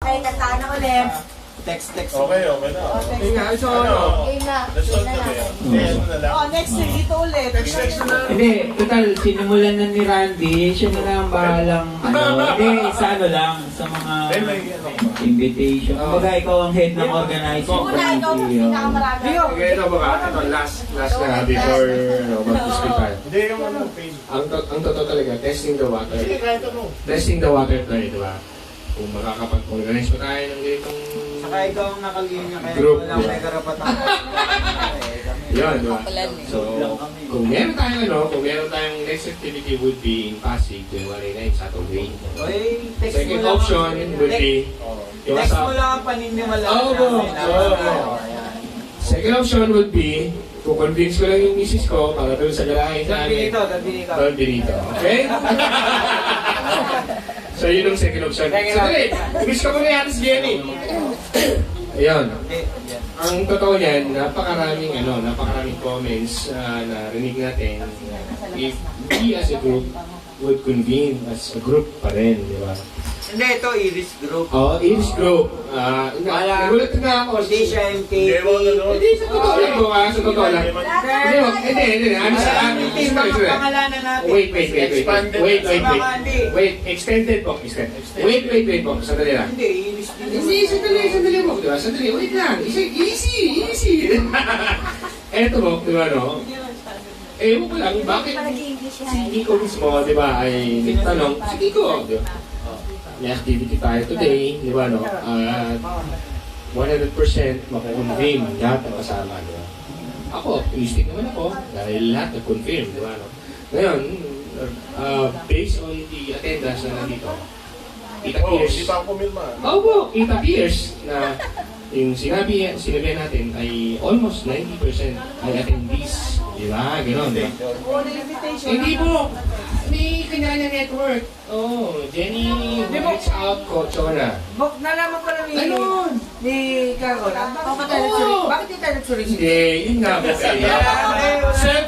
Ay, kantaan na ulit. Text. Okay na. Yung nga, so ano? Game na. Let's Game na lang. Next week, dito ulit. Text na lang. Hindi, total, sinimulan na ni Randy, siya na lang bahalang, hindi, sa ano lang, sa mga invitation. Kumbaga, ikaw ang head ng organizing Una, ikaw ang pinakamarami. Okay, ito mga, ito, last na before mag-discuss tayo. Hindi yung ano, page. Ang totoo talaga, testing the water. Sige, kahit ano. Testing the water tayo, di ba? Kung makakapag-organize pa tayo ng ganitong Saka ikaw ang nakalinya, kaya Group, walang yeah. may karapatan. yun, di ba? So, kung meron tayong next activity would be in Pasig, January 9, Saturday. Oy, text mo Second lang. option would be yung Text mo sa... lang ang paniniwala. Oo, Second option would be convince ko lang yung misis ko para doon sa garahe namin. Don Benito. Okay? So, yun yung second option. Sandali, miss ko muna yan si Jenny. Ayun. Ang totoo niyan, napakaraming comments na rinig natin. If we as a group would convene as a group pa rin, di ba? Hindi, ito Iris Group. Oo, Iris Group. Nagulat na ako. Hindi siya MKT. Hindi, sa totoo lang po sa totoo lang. Hindi. Ano sa amin? Pangalanan natin. Wait, extended po. Wait po. Sandali lang. Hindi, Iris din. Sandali po. Diba? Sandali, wait lang. Easy. Eto po, diba no? Ewan ko lang, bakit si Kiko mismo, di ba, ay nagtanong, si Kiko, di ba? May activity tayo today, di ba, no? At 100% makakonfirm lahat ng kasama, di ba? Ako, optimistic naman ako, dahil lahat nag-confirm, di ba, no? Ngayon, based on the attendance na nandito, it appears... Hindi pa ako pumirma. Po, it appears na yung sinabi natin ay almost 90% ay attendees. Di ba? Ganon, di ba? Hindi po. May kanya-kanya network. Jenny, reach out, Chona. Nalaman ko lang Ganon. ni Carol. Bakit tayo nagsuring? Hindi, yun nga po.